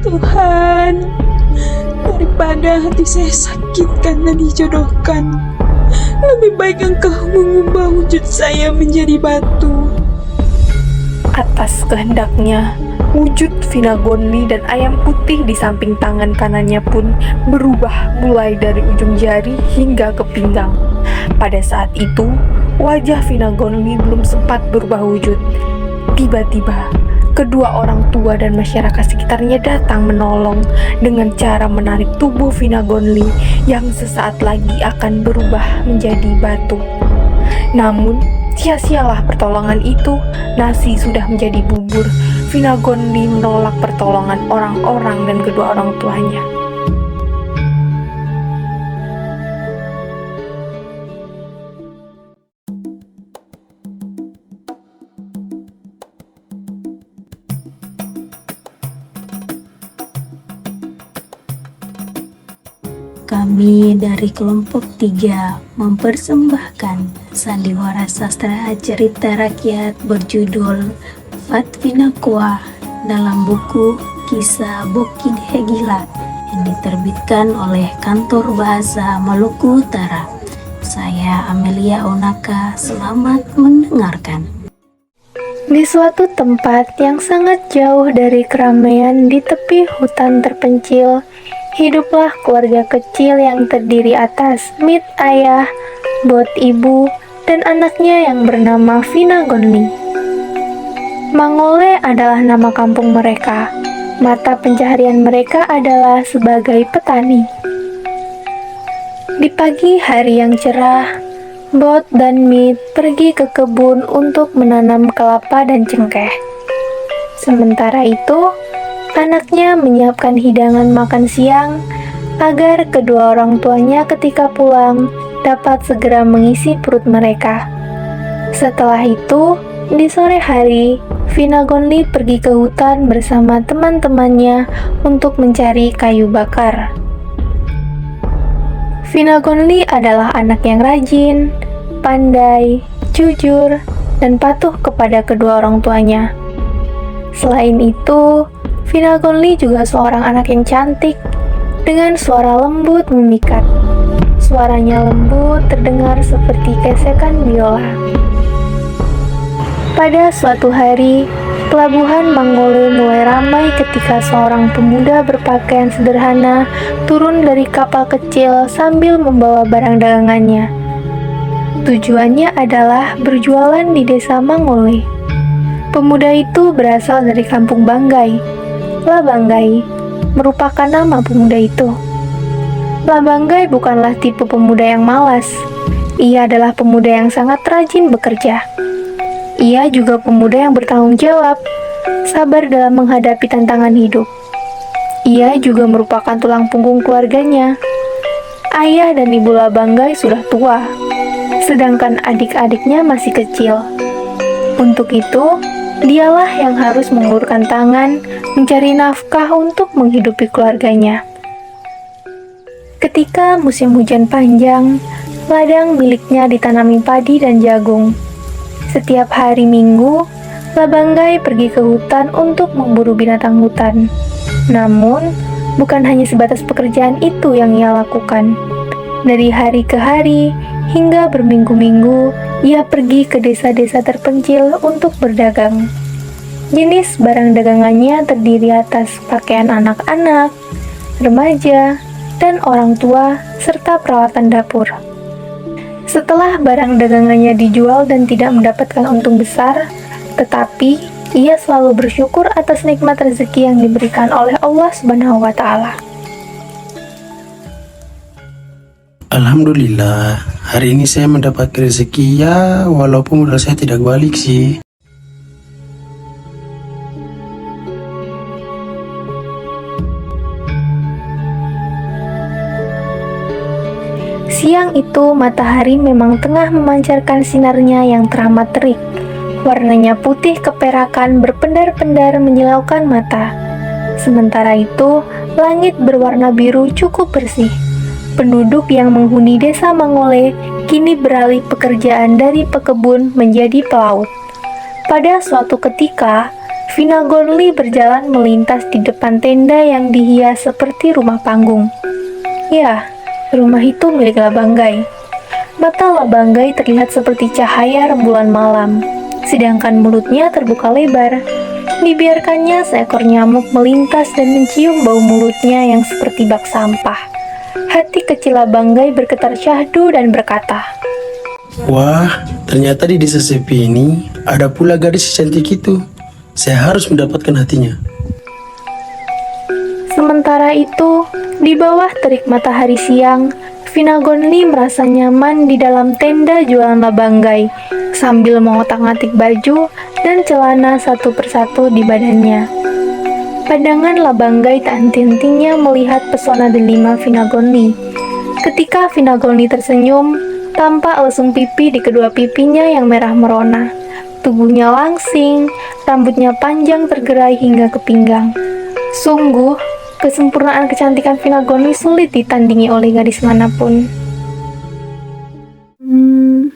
Tuhan, daripada hati saya sakit karena dijodohkan, lebih baik Engkau mengubah wujud saya menjadi batu. Atas kehendaknya, wujud Vina Gonli dan ayam putih di samping tangan kanannya pun berubah mulai dari ujung jari hingga ke pinggang. Pada saat itu, wajah Vina Gonli belum sempat berubah wujud. Tiba-tiba, kedua orang tua dan masyarakat sekitarnya datang menolong dengan cara menarik tubuh Vina Gonli yang sesaat lagi akan berubah menjadi batu. Namun, sia-sialah pertolongan itu, nasi sudah menjadi bubur. Vina Gonli menolak pertolongan orang-orang dan kedua orang tuanya. Kami dari kelompok 3 mempersembahkan sandiwara sastra cerita rakyat berjudul Fatvina Koa dalam buku Kisah Bukit Hegila yang diterbitkan oleh Kantor Bahasa Maluku Utara. Saya Amelia Onaka, selamat mendengarkan. Di suatu tempat yang sangat jauh dari keramaian di tepi hutan terpencil, hiduplah keluarga kecil yang terdiri atas Mit ayah, Bot ibu, dan anaknya yang bernama Vina Gonli. Mangole adalah nama kampung mereka. Mata pencaharian mereka adalah sebagai petani. Di pagi hari yang cerah, Bot dan Mit pergi ke kebun untuk menanam kelapa dan cengkeh. Sementara itu, anaknya menyiapkan hidangan makan siang agar kedua orang tuanya ketika pulang dapat segera mengisi perut mereka. Setelah itu, di sore hari, Vina Gonli pergi ke hutan bersama teman-temannya untuk mencari kayu bakar. Vina Gonli adalah anak yang rajin, pandai, jujur, dan patuh kepada kedua orang tuanya. Selain itu, Vina Gonli juga seorang anak yang cantik, dengan suara lembut memikat. Suaranya lembut terdengar seperti gesekan biola. Pada suatu hari, pelabuhan Mangole mulai ramai ketika seorang pemuda berpakaian sederhana turun dari kapal kecil sambil membawa barang dagangannya. Tujuannya adalah berjualan di desa Mangole. Pemuda itu berasal dari kampung Banggai. Labanggai merupakan nama pemuda itu. Labanggai bukanlah tipe pemuda yang malas. Ia adalah pemuda yang sangat rajin bekerja. Ia juga pemuda yang bertanggung jawab, sabar dalam menghadapi tantangan hidup. Ia juga merupakan tulang punggung keluarganya. Ayah dan ibu Labanggai sudah tua, sedangkan adik-adiknya masih kecil. Untuk itu, dialah yang harus mengulurkan tangan mencari nafkah untuk menghidupi keluarganya. Ketika musim hujan panjang, ladang miliknya ditanami padi dan jagung. Setiap hari Minggu, Labanggai pergi ke hutan untuk memburu binatang hutan. Namun, bukan hanya sebatas pekerjaan itu yang ia lakukan. Dari hari ke hari, hingga berminggu-minggu, ia pergi ke desa-desa terpencil untuk berdagang. Jenis barang dagangannya terdiri atas pakaian anak-anak, remaja, dan orang tua, serta peralatan dapur. Setelah barang dagangannya dijual dan tidak mendapatkan untung besar, tetapi ia selalu bersyukur atas nikmat rezeki yang diberikan oleh Allah Subhanahu wa Ta'ala. Alhamdulillah, hari ini saya mendapat rezeki ya, walaupun modal saya tidak balik sih. Siang itu matahari memang tengah memancarkan sinarnya yang teramat terik. Warnanya putih keperakan berpendar-pendar menyilaukan mata. Sementara itu, langit berwarna biru cukup bersih. Penduduk yang menghuni desa Mangole kini beralih pekerjaan dari pekebun menjadi pelaut. Pada suatu ketika, Vina Gonli berjalan melintas di depan tenda yang dihias seperti rumah panggung. Ya, rumah itu milik Labanggai. Mata Labanggai terlihat seperti cahaya rembulan malam, sedangkan mulutnya terbuka lebar. Dibiarkannya seekor nyamuk melintas dan mencium bau mulutnya yang seperti bak sampah. Hati kecil Labanggai bergetar syahdu dan berkata, Wah, ternyata di desa sepi ini ada pula gadis cantik itu. Saya harus mendapatkan hatinya. Sementara itu, di bawah terik matahari siang, Vina Gonli merasa nyaman di dalam tenda jualan Labanggai sambil mengotak-ngatik baju dan celana satu persatu di badannya. Pandangan Labanggai tak henti-hentinya melihat pesona delima Vina Gonli. Ketika Vina Gonli tersenyum, tampak lesung pipi di kedua pipinya yang merah merona. Tubuhnya langsing, rambutnya panjang tergerai hingga ke pinggang. Sungguh, kesempurnaan kecantikan Vina Gonli sulit ditandingi oleh gadis manapun.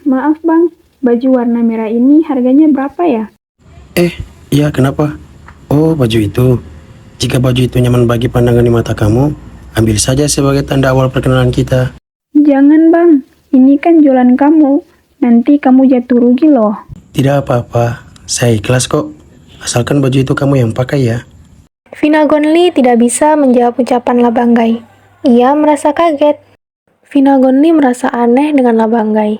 Maaf bang, baju warna merah ini harganya berapa ya? Iya kenapa? Oh, baju itu. Jika baju itu nyaman bagi pandangan di mata kamu, ambil saja sebagai tanda awal perkenalan kita. Jangan bang, ini kan jualan kamu. Nanti kamu jatuh rugi loh. Tidak apa-apa, saya ikhlas kok. Asalkan baju itu kamu yang pakai ya. Vina Gonli tidak bisa menjawab ucapan Labanggai. Ia merasa kaget. Vina Gonli merasa aneh dengan Labanggai.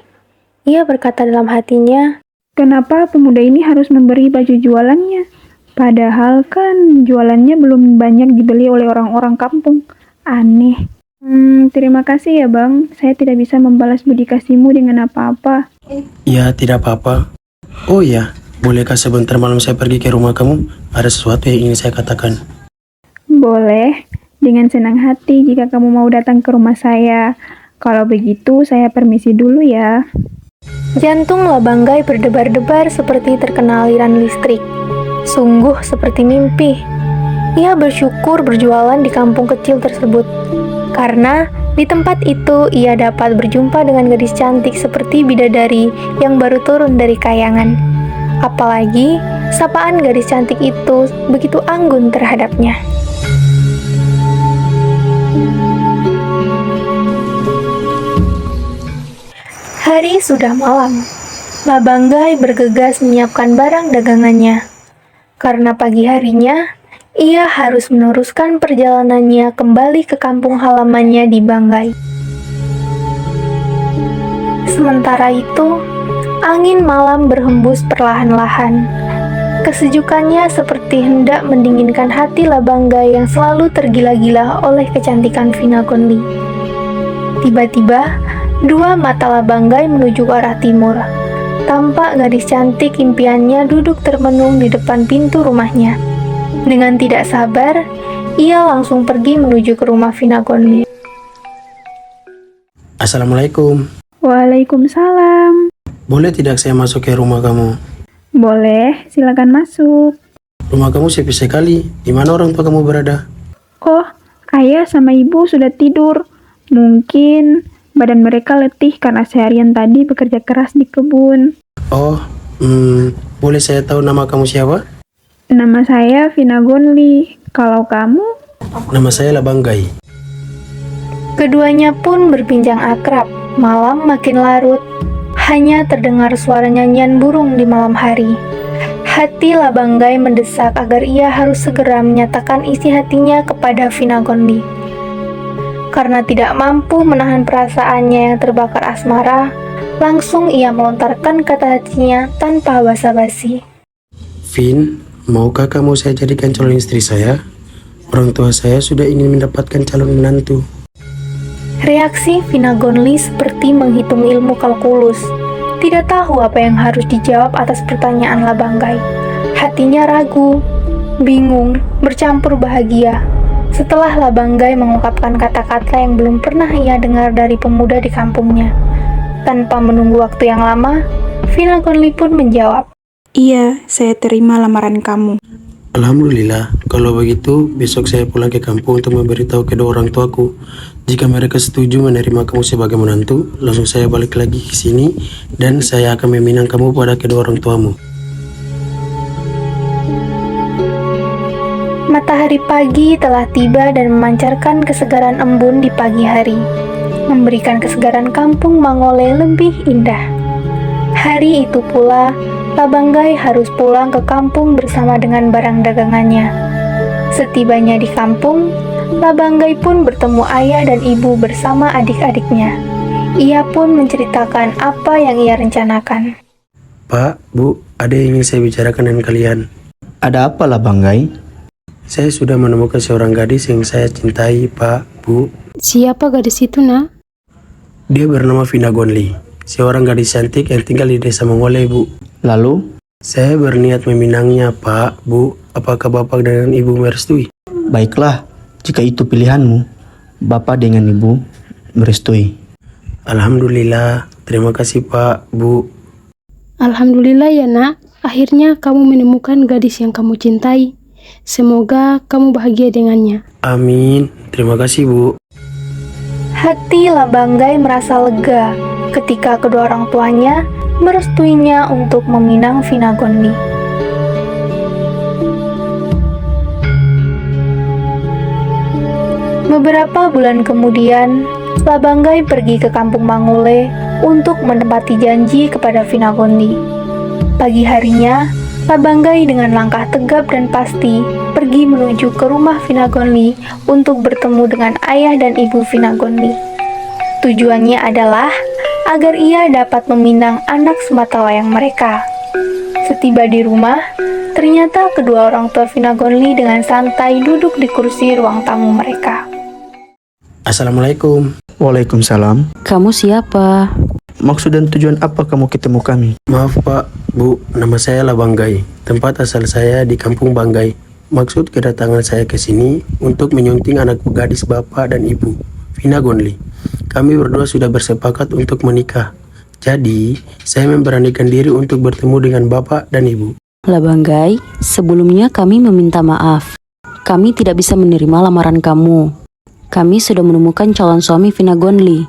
Ia berkata dalam hatinya, Kenapa pemuda ini harus memberi baju jualannya? Padahal kan jualannya belum banyak dibeli oleh orang-orang kampung. Aneh. Terima kasih ya bang. Saya tidak bisa membalas budi kasihmu dengan apa-apa. Ya, tidak apa-apa. Oh ya, bolehkah sebentar malam saya pergi ke rumah kamu? Ada sesuatu yang ingin saya katakan. Boleh. Dengan senang hati jika kamu mau datang ke rumah saya. Kalau begitu, saya permisi dulu ya. jantung Labanggai berdebar-debar seperti terkena aliran listrik. Sungguh seperti mimpi. Ia bersyukur berjualan di kampung kecil tersebut, karena di tempat itu ia dapat berjumpa dengan gadis cantik seperti bidadari yang baru turun dari kayangan. Apalagi, sapaan gadis cantik itu begitu anggun terhadapnya. Hari sudah malam. Labanggai bergegas menyiapkan barang dagangannya. Karena pagi harinya, ia harus meneruskan perjalanannya kembali ke kampung halamannya di Banggai. Sementara itu, angin malam berhembus perlahan-lahan. Kesejukannya seperti hendak mendinginkan hati Labanggai yang selalu tergila-gila oleh kecantikan Vina Gonli. Tiba-tiba, dua mata Labanggai menuju ke arah timur. Tampak gadis cantik impiannya duduk termenung di depan pintu rumahnya. Dengan tidak sabar, ia langsung pergi menuju ke rumah Vina Gonli. Assalamualaikum. Waalaikumsalam. Boleh tidak saya masuk ke rumah kamu? Boleh, silakan masuk. Rumah kamu sepi sekali. Di mana orang tua kamu berada? Oh, ayah sama ibu sudah tidur. Mungkin badan mereka letih karena seharian tadi bekerja keras di kebun. Oh, boleh saya tahu nama kamu siapa? Nama saya Vina Gonli. Kalau kamu? Nama saya Labanggai. Keduanya pun berbincang akrab. Malam makin larut. Hanya terdengar suara nyanyian burung di malam hari. Hati Labanggai mendesak agar ia harus segera menyatakan isi hatinya kepada Vina Gonli. Karena tidak mampu menahan perasaannya yang terbakar asmara, langsung ia melontarkan kata hatinya tanpa basa-basi. Vin, maukah kamu saya jadikan calon istri saya? Orang tua saya sudah ingin mendapatkan calon menantu. Reaksi Vina Gonli seperti menghitung ilmu kalkulus. Tidak tahu apa yang harus dijawab atas pertanyaan Labanggai. Hatinya ragu, bingung, bercampur bahagia. Setelah Labanggai mengungkapkan kata-kata yang belum pernah ia dengar dari pemuda di kampungnya. Tanpa menunggu waktu yang lama, Vina Gonli pun menjawab, Iya, saya terima lamaran kamu. Alhamdulillah, kalau begitu besok saya pulang ke kampung untuk memberitahu kedua orang tuaku. Jika mereka setuju menerima kamu sebagai menantu, langsung saya balik lagi ke sini dan saya akan meminang kamu pada kedua orang tuamu. Matahari pagi telah tiba dan memancarkan kesegaran embun di pagi hari, memberikan kesegaran kampung Mangole lebih indah. Hari itu pula, Labanggai harus pulang ke kampung bersama dengan barang dagangannya. Setibanya di kampung, Labanggai pun bertemu ayah dan ibu bersama adik-adiknya. Ia pun menceritakan apa yang ia rencanakan. Pak, Bu, ada yang ingin saya bicarakan dengan kalian. Ada apa lah Banggai? Saya sudah menemukan seorang gadis yang saya cintai, Pak, Bu. Siapa gadis itu, nak? Dia bernama Vina Gonli, seorang gadis cantik yang tinggal di desa Mangole, Bu. Lalu, Saya berniat meminangnya, Pak, Bu. Apakah Bapak dan Ibu merestui? baiklah, jika itu pilihanmu, Bapak dengan Ibu merestui. Alhamdulillah, terima kasih, Pak, Bu. Alhamdulillah ya, nak. Akhirnya kamu menemukan gadis yang kamu cintai. Semoga kamu bahagia dengannya. Amin, terima kasih, Bu. Hati Labanggai merasa lega ketika kedua orang tuanya merestuinya untuk meminang Vina Gonli. Beberapa bulan kemudian, Labanggai pergi ke kampung Mangole untuk menepati janji kepada Vina Gonli. Pagi harinya, Labanggai dengan langkah tegap dan pasti pergi menuju ke rumah Vina Gonli untuk bertemu dengan ayah dan ibu Vina Gonli. Tujuannya adalah agar ia dapat meminang anak sematawayang mereka. Setiba di rumah, ternyata kedua orang tua Vina Gonli dengan santai duduk di kursi ruang tamu mereka. Assalamualaikum. Waalaikumsalam. Kamu siapa? Maksud dan tujuan apa kamu ketemu kami? Maaf, Pak, Bu. Nama saya Labanggai. Tempat asal saya di Kampung Banggai. Maksud kedatangan saya ke sini untuk menyunting anak gadis Bapak dan Ibu, Vina Gonli. Kami berdua sudah bersepakat untuk menikah. Jadi, saya memberanikan diri untuk bertemu dengan Bapak dan Ibu. Labanggai, sebelumnya kami meminta maaf. Kami tidak bisa menerima lamaran kamu. Kami sudah menemukan calon suami Vina Gonli.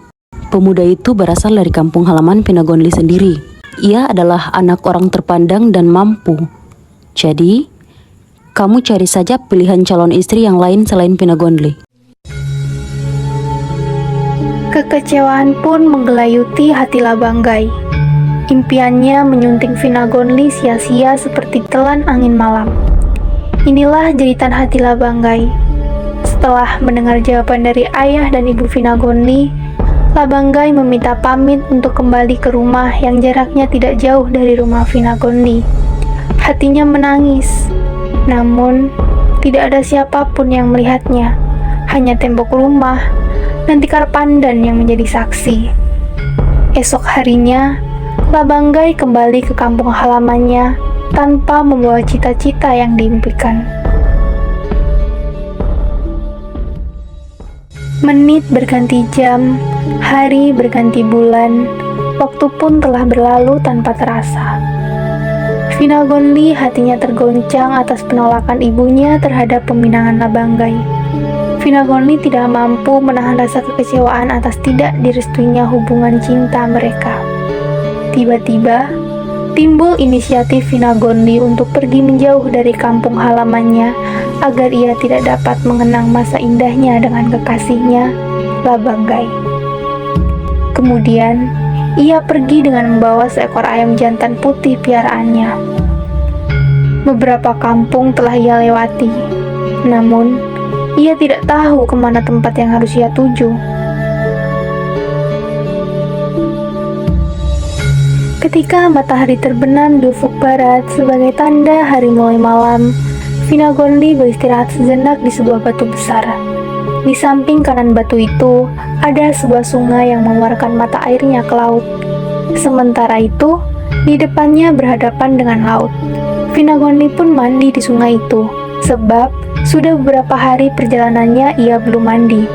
Pemuda itu berasal dari kampung halaman Vina Gonli sendiri. Ia adalah anak orang terpandang dan mampu. Jadi, kamu cari saja pilihan calon istri yang lain selain Vina Gonli. Kekecewaan pun menggelayuti hati Labanggai. Impiannya menyunting Vina Gonli sia-sia seperti telan angin malam. Inilah jeritan hati Labanggai. Setelah mendengar jawaban dari ayah dan ibu Vina Gonli, Labanggai meminta pamit untuk kembali ke rumah yang jaraknya tidak jauh dari rumah Vina Gonli. Hatinya menangis, namun tidak ada siapapun yang melihatnya, hanya tembok rumah dan tikar pandan yang menjadi saksi. Esok harinya, Labanggai kembali ke kampung halamannya tanpa membawa cita-cita yang diimpikan. Menit berganti jam, hari berganti bulan, waktu pun telah berlalu tanpa terasa. Vina Gonli hatinya tergoncang atas penolakan ibunya terhadap peminangan Labanggai. Vina Gonli tidak mampu menahan rasa kekecewaan atas tidak direstuinya hubungan cinta mereka. Tiba-tiba, timbul inisiatif Vina Gonli untuk pergi menjauh dari kampung halamannya agar ia tidak dapat mengenang masa indahnya dengan kekasihnya, Labanggai. Kemudian, ia pergi dengan membawa seekor ayam jantan putih piaraannya. Beberapa kampung telah ia lewati, namun ia tidak tahu kemana tempat yang harus ia tuju. Ketika matahari terbenam di ufuk barat sebagai tanda hari mulai malam, Vina Gonli beristirahat sejenak di sebuah batu besar. Di samping kanan batu itu, ada sebuah sungai yang mengeluarkan mata airnya ke laut. Sementara itu, di depannya berhadapan dengan laut. Vina Gonli pun mandi di sungai itu, sebab sudah beberapa hari perjalanannya ia belum mandi.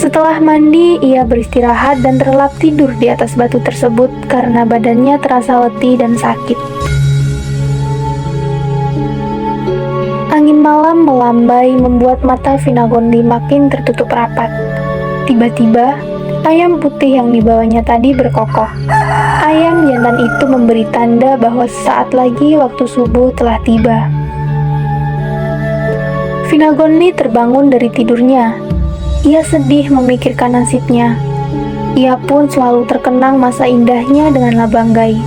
Setelah mandi, ia beristirahat dan terlelap tidur di atas batu tersebut karena badannya terasa letih dan sakit. Angin malam melambai membuat mata Vina Gonli makin tertutup rapat. Tiba-tiba, ayam putih yang dibawanya tadi berkokok. Ayam jantan itu memberi tanda bahwa sesaat lagi waktu subuh telah tiba. Vinagonli terbangun dari tidurnya. Ia sedih memikirkan nasibnya. Ia pun selalu terkenang masa indahnya dengan Labanggai.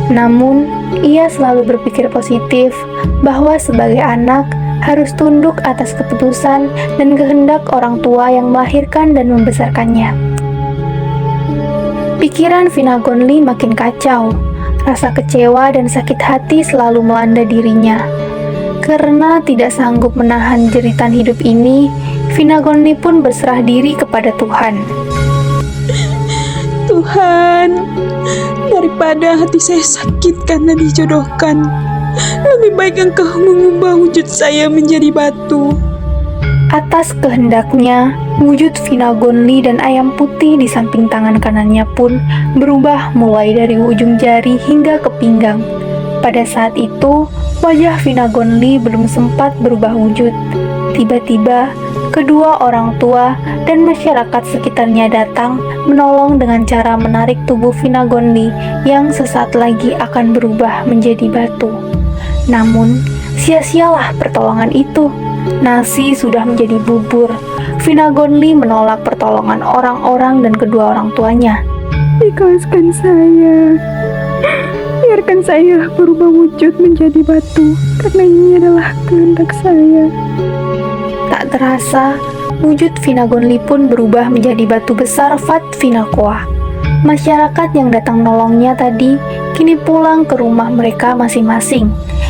Namun, ia selalu berpikir positif bahwa sebagai anak harus tunduk atas keputusan dan kehendak orang tua yang melahirkan dan membesarkannya. Pikiran Vinagonli makin kacau. Rasa kecewa dan sakit hati selalu melanda dirinya. Karena tidak sanggup menahan jeritan hidup ini, Vinagonli pun berserah diri kepada Tuhan. Tuhan, daripada hati saya sakit karena dijodohkan, lebih baik Engkau mengubah wujud saya menjadi batu. Atas kehendaknya, wujud Vinagonli dan ayam putih di samping tangan kanannya pun berubah mulai dari ujung jari hingga ke pinggang. Pada saat itu, wajah Vinagonli belum sempat berubah wujud. Tiba-tiba, kedua orang tua dan masyarakat sekitarnya datang menolong dengan cara menarik tubuh Vinagonli yang sesaat lagi akan berubah menjadi batu. Namun, sia-sialah pertolongan itu. Nasi sudah menjadi bubur. Vinagonli menolak pertolongan orang-orang dan kedua orang tuanya. Ikhlaskan saya. Biarkan saya berubah wujud menjadi batu, karena ini adalah kehendak saya. Tak terasa, wujud Vinagonli pun berubah menjadi batu besar Fat Vinakoa. Masyarakat yang datang menolongnya tadi kini pulang ke rumah mereka masing-masing.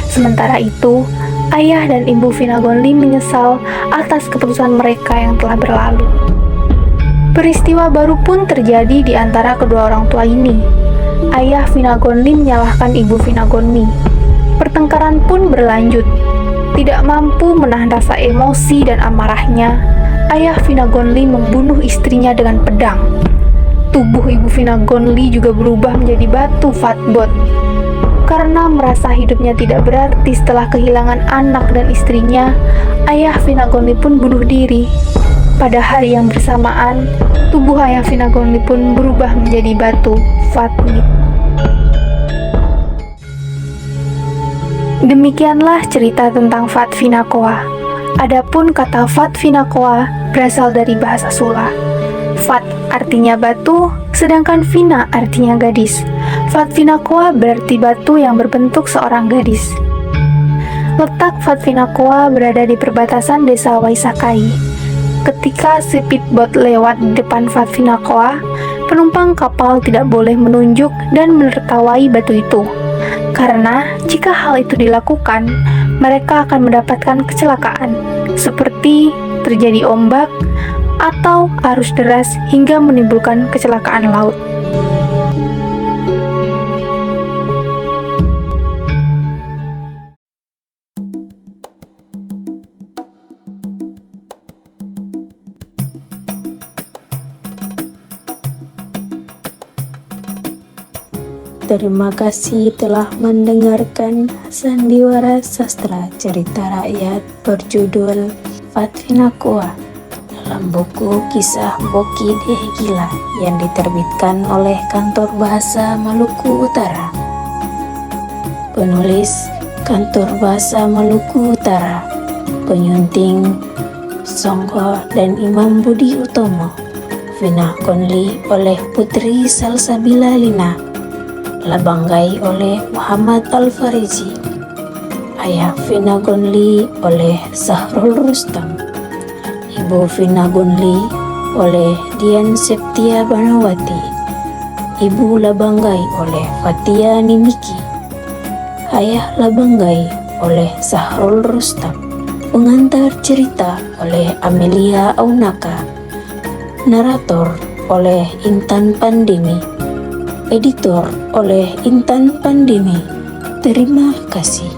Sementara itu, ayah dan ibu Vinagonli menyesal atas keputusan mereka yang telah berlalu. Peristiwa baru pun terjadi di antara kedua orang tua ini. Ayah Vinagonli menyalahkan ibu Vinagonli. Pertengkaran pun berlanjut. Tidak mampu menahan rasa emosi dan amarahnya, ayah Vinagonli membunuh istrinya dengan pedang. Tubuh ibu Vinagonli juga berubah menjadi batu Fatbot. Karena merasa hidupnya tidak berarti setelah kehilangan anak dan istrinya, ayah Vinagonli pun bunuh diri. Pada hari yang bersamaan, tubuh ayah Vinagonli pun berubah menjadi batu Fatmit. Demikianlah cerita tentang Fat Vinakoa. Adapun kata Fat Vinakoa berasal dari bahasa Sula. Fat artinya batu, sedangkan Vina artinya gadis. Fat Vinakoa berarti batu yang berbentuk seorang gadis. Letak Fat Vinakoa berada di perbatasan desa Waisakai. Ketika speedboat lewat di depan Fat Vinakoa, penumpang kapal tidak boleh menunjuk dan menertawai batu itu. Karena jika hal itu dilakukan, mereka akan mendapatkan kecelakaan, seperti terjadi ombak atau arus deras hingga menimbulkan kecelakaan laut. Terima kasih telah mendengarkan Sandiwara Sastra Cerita Rakyat berjudul Fat Vinakoa dalam buku Kisah Boki Deh Gila yang diterbitkan oleh Kantor Bahasa Maluku Utara. Penulis Kantor Bahasa Maluku Utara, penyunting Songko dan Imam Budi Utomo. Vinagonli oleh Putri Salsabila Lina. Labanggai oleh Muhammad Al-Farizi. Ayah Vinagonli oleh Sahrul Rustam. Ibu Vinagonli oleh Dian Septia Banawati. Ibu Labanggai oleh Fatia Nimiki. Ayah Labanggai oleh Sahrul Rustam. Pengantar cerita oleh Amelia Aunaka. Narator oleh Intan Pandini. Editor oleh Intan Pandini. Terima kasih.